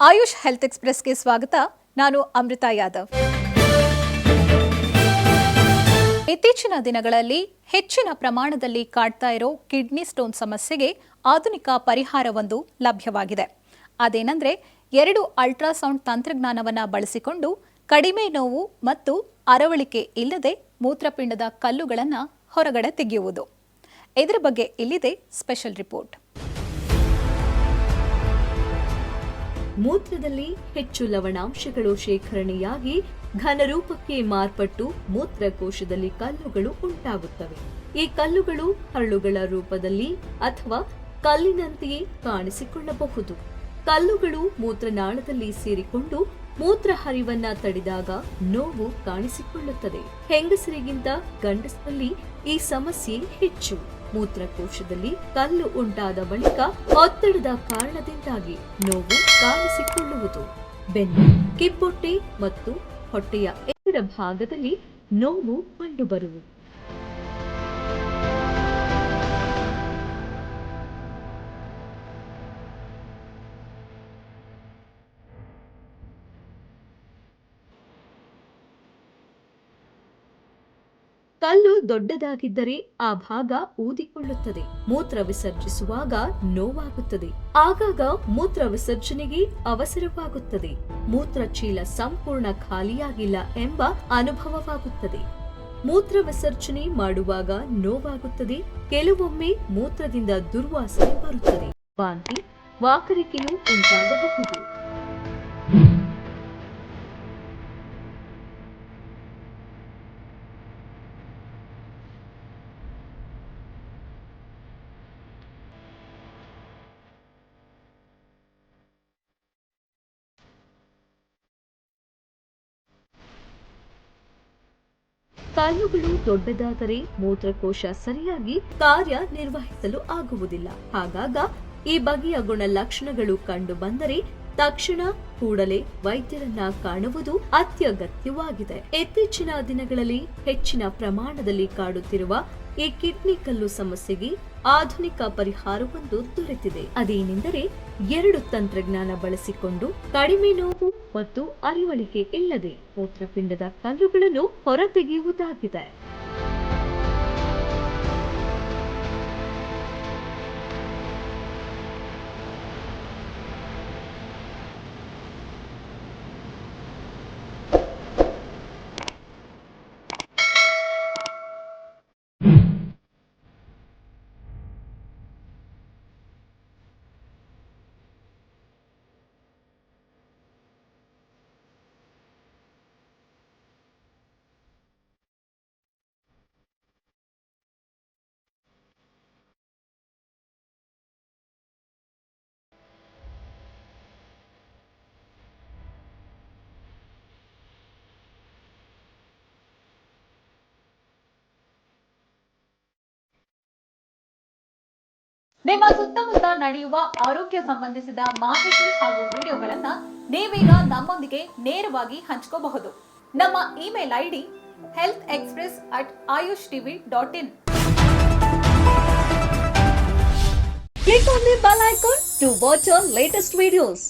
AYUSH health ಎಕ್ಸ್‌ಪ್ರೆಸ್‌ಗೆ ಸ್ವಾಗತ. ನಾನು ಅಮೃತಾ ಯಾದವ್. ಇತ್ತೀಚಿನ ದಿನಗಳಲ್ಲಿ ಹೆಚ್ಚಿನ ಪ್ರಮಾಣದಲ್ಲಿ ಕಾಡ್ತಾ ಇರೋ ಕಿಡ್ನಿ ಸ್ಟೋನ್ ಸಮಸ್ಯೆಗೆ ಆಧುನಿಕ ಪರಿಹಾರವೊಂದು ಲಭ್ಯವಾಗಿದೆ. ಅದೇನೆಂದರೆ 2 ಅಲ್ಟ್ರಾಸೌಂಡ್ ತಂತ್ರಜ್ಞಾನವನ್ನು ಬಳಸಿಕೊಂಡು ಕಡಿಮೆ ನೋವು ಮತ್ತು ಅರವಳಿಕೆ ಇಲ್ಲದೆ ಮೂತ್ರಪಿಂಡದ ಕಲ್ಲುಗಳನ್ನು ಹೊರಗಡೆ ತೆಗೆಯುವುದು. ಇದರ ಬಗ್ಗೆ ಇಲ್ಲಿದೆ ಸ್ಪೆಷಲ್ ರಿಪೋರ್ಟ್. ಮೂತ್ರದಲ್ಲಿ ಹೆಚ್ಚು ಲವಣಾಂಶಗಳು ಶೇಖರಣೆಯಾಗಿ ಘನರೂಪಕ್ಕೆ ಮಾರ್ಪಟ್ಟು ಮೂತ್ರಕೋಶದಲ್ಲಿ ಕಲ್ಲುಗಳು ಉಂಟಾಗುತ್ತವೆ. ಈ ಕಲ್ಲುಗಳು ಹರಳುಗಳ ರೂಪದಲ್ಲಿ ಅಥವಾ ಕಲ್ಲಿನಂತೆಯೇ ಕಾಣಿಸಿಕೊಳ್ಳಬಹುದು. ಕಲ್ಲುಗಳು ಮೂತ್ರನಾಳದಲ್ಲಿ ಸೇರಿಕೊಂಡು ಮೂತ್ರ ಹರಿವನ್ನ ತಡೆದಾಗ ನೋವು ಕಾಣಿಸಿಕೊಳ್ಳುತ್ತದೆ. ಹೆಂಗಸರಿಗಿಂತ ಗಂಡಸರಲ್ಲಿ ಈ ಸಮಸ್ಯೆ ಹೆಚ್ಚು. ಮೂತ್ರಕೋಶದಲ್ಲಿ ಕಲ್ಲು ಉಂಟಾದ ಬಳಿಕ ಒತ್ತಡದ ಕಾರಣದಿಂದಾಗಿ ನೋವು ಕಾಣಿಸಿಕೊಳ್ಳುವುದು. ಬೆನ್ನು, ಕಿಬ್ಬೊಟ್ಟೆ ಮತ್ತು ಹೊಟ್ಟೆಯ ಎಡರ ಭಾಗದಲ್ಲಿ ನೋವು ಕಂಡುಬರುವುದು. ಕಲ್ಲು ದೊಡ್ಡದಾಗಿದ್ದರೆ ಆ ಭಾಗ ಊದಿಕೊಳ್ಳುತ್ತದೆ. ಮೂತ್ರ ವಿಸರ್ಜಿಸುವಾಗ ನೋವಾಗುತ್ತದೆ. ಆಗಾಗ ಮೂತ್ರ ವಿಸರ್ಜನೆಗೆ ಅವಸರವಾಗುತ್ತದೆ. ಮೂತ್ರಚೀಲ ಸಂಪೂರ್ಣ ಖಾಲಿಯಾಗಿಲ್ಲ ಎಂಬ ಅನುಭವವಾಗುತ್ತದೆ. ಮೂತ್ರ ವಿಸರ್ಜನೆ ಮಾಡುವಾಗ ನೋವಾಗುತ್ತದೆ. ಕೆಲವೊಮ್ಮೆ ಮೂತ್ರದಿಂದ ದುರ್ವಾಸನೆ ಬರುತ್ತದೆ. ವಾಂತಿ, ವಾಕರಿಕೆಯೂ ಉಂಟಾಗಬಹುದು. ಕಲ್ಲುಗಳು ದೊಡ್ಡದಾದರೆ ಮೂತ್ರಕೋಶ ಸರಿಯಾಗಿ ಕಾರ್ಯನಿರ್ವಹಿಸಲು ಆಗುವುದಿಲ್ಲ. ಹಾಗಾಗ ಈ ಬಗೆಯ ಗುಣಲಕ್ಷಣಗಳು ಕಂಡು ಬಂದರೆ ತಕ್ಷಣ ಕೂಡಲೇ ವೈದ್ಯರನ್ನ ಕಾಣುವುದು ಅತ್ಯಗತ್ಯವಾಗಿದೆ. ಇತ್ತೀಚಿನ ದಿನಗಳಲ್ಲಿ ಹೆಚ್ಚಿನ ಪ್ರಮಾಣದಲ್ಲಿ ಕಾಡುತ್ತಿರುವ ಈ ಕಿಡ್ನಿ ಕಲ್ಲು ಸಮಸ್ಯೆಗೆ ಆಧುನಿಕ ಪರಿಹಾರವೊಂದು ದೊರೆತಿದೆ. ಅದೇನೆಂದರೆ 2 ತಂತ್ರಜ್ಞಾನ ಬಳಸಿಕೊಂಡು ಕಡಿಮೆ ನೋವು ಮತ್ತು ಅರಿವಳಿಕೆ ಇಲ್ಲದೆ ಮೂತ್ರಪಿಂಡದ ಕಲ್ಲುಗಳನ್ನು ಹೊರತೆಗೆಯುವುದಾಗಿದೆ. ನಿಮ್ಮ ಸುತ್ತಮುತ್ತ ನಡೆಯುವ ಆರೋಗ್ಯ ಸಂಬಂಧಿಸಿದ ಮಾಹಿತಿ ಹಾಗೂ ವಿಡಿಯೋಗಳನ್ನ ನೀವೀಗ ನಮ್ಮೊಂದಿಗೆ ನೇರವಾಗಿ ಹಂಚಿಕೊಳ್ಳಬಹುದು. ನಮ್ಮ email ID healthexpress@ayushtv.in. Click on the bell icon to watch our latest videos.